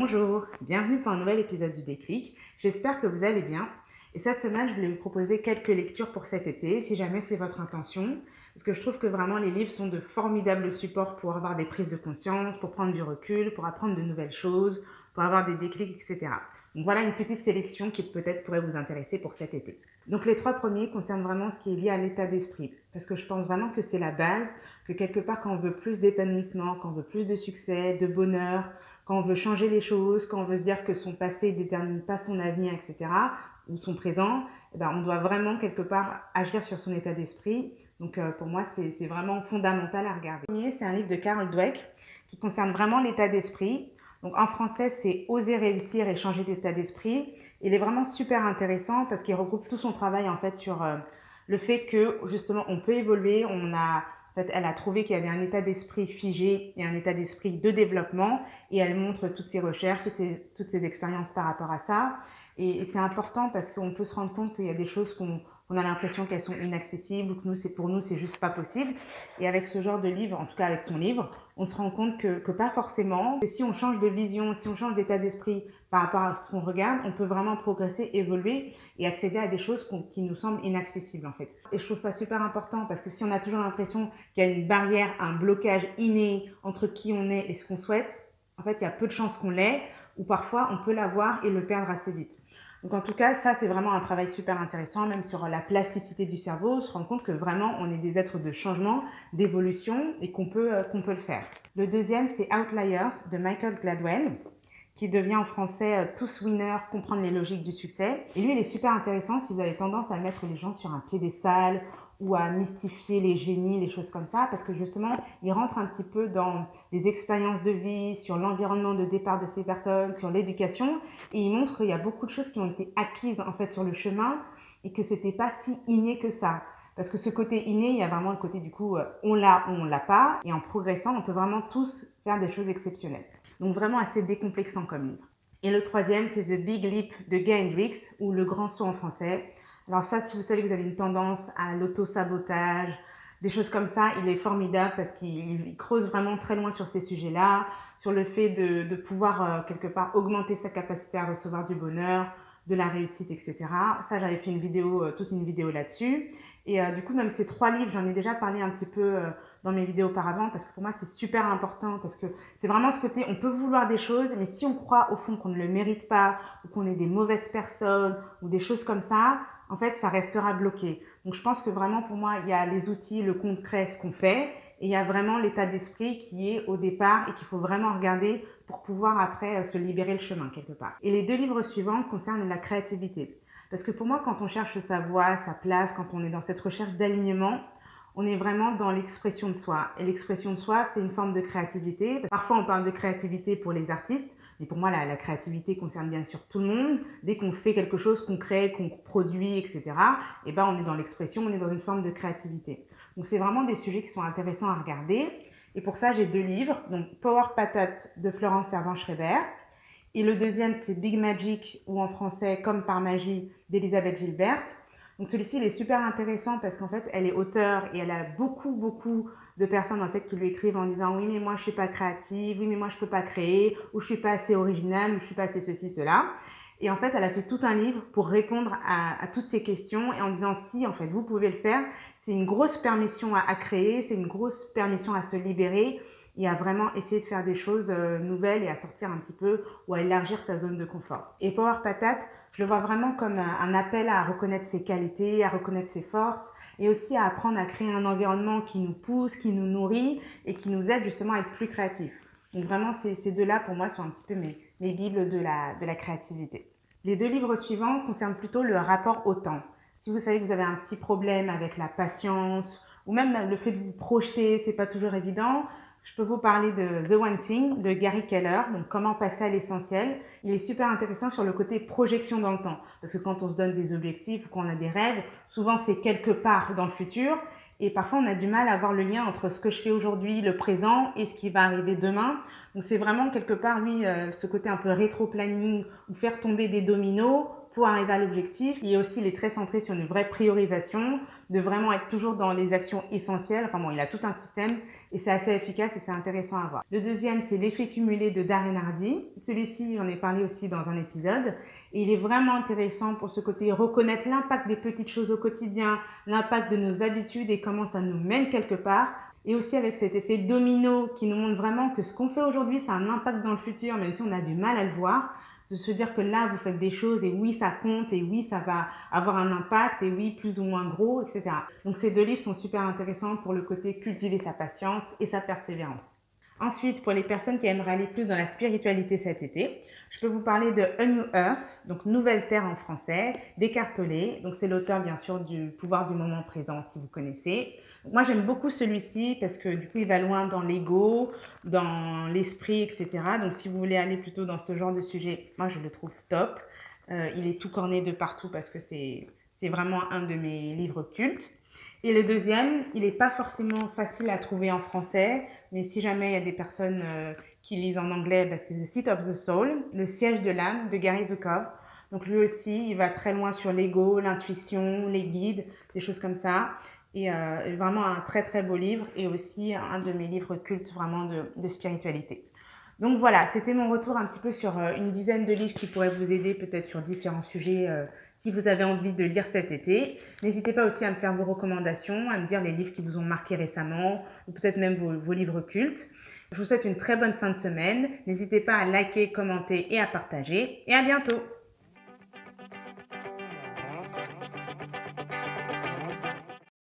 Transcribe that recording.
Bonjour, bienvenue pour un nouvel épisode du Déclic. J'espère que vous allez bien. Et cette semaine, je voulais vous proposer quelques lectures pour cet été, si jamais c'est votre intention. Parce que je trouve que vraiment les livres sont de formidables supports pour avoir des prises de conscience, pour prendre du recul, pour apprendre de nouvelles choses, pour avoir des déclics, etc. Donc voilà une petite sélection qui peut-être pourrait vous intéresser pour cet été. Donc les trois premiers concernent vraiment ce qui est lié à l'état d'esprit. Parce que je pense vraiment que c'est la base, que quelque part quand on veut plus d'épanouissement, quand on veut plus de succès, de bonheur, quand on veut changer les choses, quand on veut se dire que son passé ne détermine pas son avenir, etc., ou son présent, eh ben, on doit vraiment quelque part agir sur son état d'esprit. Donc pour moi, c'est vraiment fondamental à regarder. Le premier, c'est un livre de Carol Dweck qui concerne vraiment l'état d'esprit. Donc en français, c'est Oser réussir et changer d'état d'esprit. Il est vraiment super intéressant parce qu'il regroupe tout son travail en fait sur le fait que justement on peut évoluer. En fait, elle a trouvé qu'il y avait un état d'esprit figé et un état d'esprit de développement et elle montre toutes ses recherches, toutes ses expériences par rapport à ça. Et c'est important parce qu'on peut se rendre compte qu'il y a des choses qu'on a l'impression qu'elles sont inaccessibles ou que pour nous, c'est juste pas possible. Et avec ce genre de livre, en tout cas avec son livre, on se rend compte que pas forcément. Et si on change de vision, si on change d'état d'esprit par rapport à ce qu'on regarde, on peut vraiment progresser, évoluer et accéder à des choses qui nous semblent inaccessibles en fait. Et je trouve ça super important parce que si on a toujours l'impression qu'il y a une barrière, un blocage inné entre qui on est et ce qu'on souhaite, en fait, il y a peu de chances qu'on l'ait ou parfois on peut l'avoir et le perdre assez vite. Donc en tout cas, ça c'est vraiment un travail super intéressant, même sur la plasticité du cerveau, se rendre compte que vraiment on est des êtres de changement, d'évolution et qu'on peut le faire. Le deuxième, c'est Outliers de Michael Gladwell, qui devient en français Tous winners, comprendre les logiques du succès. Et lui, il est super intéressant si vous avez tendance à mettre les gens sur un piédestal ou à mystifier les génies, les choses comme ça, parce que justement, il rentre un petit peu dans les expériences de vie, sur l'environnement de départ de ces personnes, sur l'éducation, et il montre qu'il y a beaucoup de choses qui ont été acquises en fait sur le chemin et que c'était pas si inné que ça. Parce que ce côté inné, il y a vraiment le côté du coup, on l'a ou on l'a pas, et en progressant, on peut vraiment tous faire des choses exceptionnelles. Donc vraiment assez décomplexant comme livre. Et le troisième, c'est The Big Leap de Gay Hendricks, ou Le Grand Saut en français. Alors ça, si vous savez que vous avez une tendance à l'auto-sabotage, des choses comme ça, il est formidable parce qu'il creuse vraiment très loin sur ces sujets-là, sur le fait de pouvoir quelque part augmenter sa capacité à recevoir du bonheur, de la réussite, etc. Ça, j'avais fait toute une vidéo là-dessus. Et du coup, même ces trois livres, j'en ai déjà parlé un petit peu dans mes vidéos auparavant parce que pour moi, c'est super important parce que c'est vraiment ce côté, on peut vouloir des choses, mais si on croit au fond qu'on ne le mérite pas ou qu'on est des mauvaises personnes ou des choses comme ça, en fait, ça restera bloqué. Donc, je pense que vraiment, pour moi, il y a les outils, le concret, ce qu'on fait, et il y a vraiment l'état d'esprit qui est au départ et qu'il faut vraiment regarder pour pouvoir après se libérer le chemin quelque part. Et les deux livres suivants concernent la créativité. Parce que pour moi, quand on cherche sa voie, sa place, quand on est dans cette recherche d'alignement, on est vraiment dans l'expression de soi. Et l'expression de soi, c'est une forme de créativité. Parfois, on parle de créativité pour les artistes, mais pour moi, la créativité concerne bien sûr tout le monde. Dès qu'on fait quelque chose, qu'on crée, qu'on produit, etc., eh ben, on est dans l'expression, on est dans une forme de créativité. Donc, c'est vraiment des sujets qui sont intéressants à regarder. Et pour ça, j'ai deux livres. Donc, Power Patate de Florence Servan-Schreiber. Et le deuxième, c'est Big Magic, ou en français, Comme par magie, d'Elisabeth Gilbert. Donc celui-ci, il est super intéressant parce qu'en fait, elle est auteure et elle a beaucoup de personnes en fait qui lui écrivent en disant oui mais moi je suis pas créative, oui mais moi je peux pas créer, ou je suis pas assez originale, ou je suis pas assez ceci, cela. Et en fait, elle a fait tout un livre pour répondre à toutes ces questions et en disant si en fait vous pouvez le faire, c'est une grosse permission à créer, c'est une grosse permission à se libérer et à vraiment essayer de faire des choses nouvelles et à sortir un petit peu ou à élargir sa zone de confort. Et Power Patate, je le vois vraiment comme un appel à reconnaître ses qualités, à reconnaître ses forces et aussi à apprendre à créer un environnement qui nous pousse, qui nous nourrit et qui nous aide justement à être plus créatifs. Donc vraiment, ces deux-là, pour moi, sont un petit peu mes bibles de la créativité. Les deux livres suivants concernent plutôt le rapport au temps. Si vous savez que vous avez un petit problème avec la patience ou même le fait de vous projeter, c'est pas toujours évident, je peux vous parler de The One Thing de Gary Keller, donc comment passer à l'essentiel. Il est super intéressant sur le côté projection dans le temps, parce que quand on se donne des objectifs ou qu'on a des rêves, souvent c'est quelque part dans le futur, et parfois on a du mal à voir le lien entre ce que je fais aujourd'hui, le présent, et ce qui va arriver demain. Donc c'est vraiment quelque part, lui, ce côté un peu rétro-planning, ou faire tomber des dominos pour arriver à l'objectif. Et aussi, il est très centré sur une vraie priorisation, de vraiment être toujours dans les actions essentielles. Enfin bon, il a tout un système et c'est assez efficace et c'est intéressant à voir. Le deuxième, c'est L'effet cumulé de Darren Hardy. Celui-ci, j'en ai parlé aussi dans un épisode, et il est vraiment intéressant pour ce côté reconnaître l'impact des petites choses au quotidien, l'impact de nos habitudes et comment ça nous mène quelque part. Et aussi avec cet effet domino qui nous montre vraiment que ce qu'on fait aujourd'hui, ça a un impact dans le futur, même si on a du mal à le voir. De se dire que là, vous faites des choses et oui, ça compte et oui, ça va avoir un impact et oui, plus ou moins gros, etc. Donc ces deux livres sont super intéressants pour le côté cultiver sa patience et sa persévérance. Ensuite, pour les personnes qui aimeraient aller plus dans la spiritualité cet été, je peux vous parler de A New Earth, donc Nouvelle Terre en français, d'Eckhart Tolle. Donc c'est l'auteur bien sûr du Pouvoir du moment présent si vous connaissez. Moi j'aime beaucoup celui-ci parce que du coup il va loin dans l'ego, dans l'esprit, etc. Donc si vous voulez aller plutôt dans ce genre de sujet, moi je le trouve top. Il est tout corné de partout parce que c'est vraiment un de mes livres cultes. Et le deuxième, il n'est pas forcément facile à trouver en français, mais si jamais il y a des personnes qui lisent en anglais, bah, c'est The Seat of the Soul, le siège de l'âme de Gary Zukav. Donc lui aussi, il va très loin sur l'ego, l'intuition, les guides, des choses comme ça. Et vraiment un très très beau livre et aussi un de mes livres cultes vraiment de spiritualité. Donc voilà, c'était mon retour un petit peu sur une dizaine de livres qui pourraient vous aider peut-être sur différents sujets si vous avez envie de lire cet été. N'hésitez pas aussi à me faire vos recommandations, à me dire les livres qui vous ont marqué récemment ou peut-être même vos livres cultes. Je vous souhaite une très bonne fin de semaine. N'hésitez pas à liker, commenter et à partager. Et à bientôt!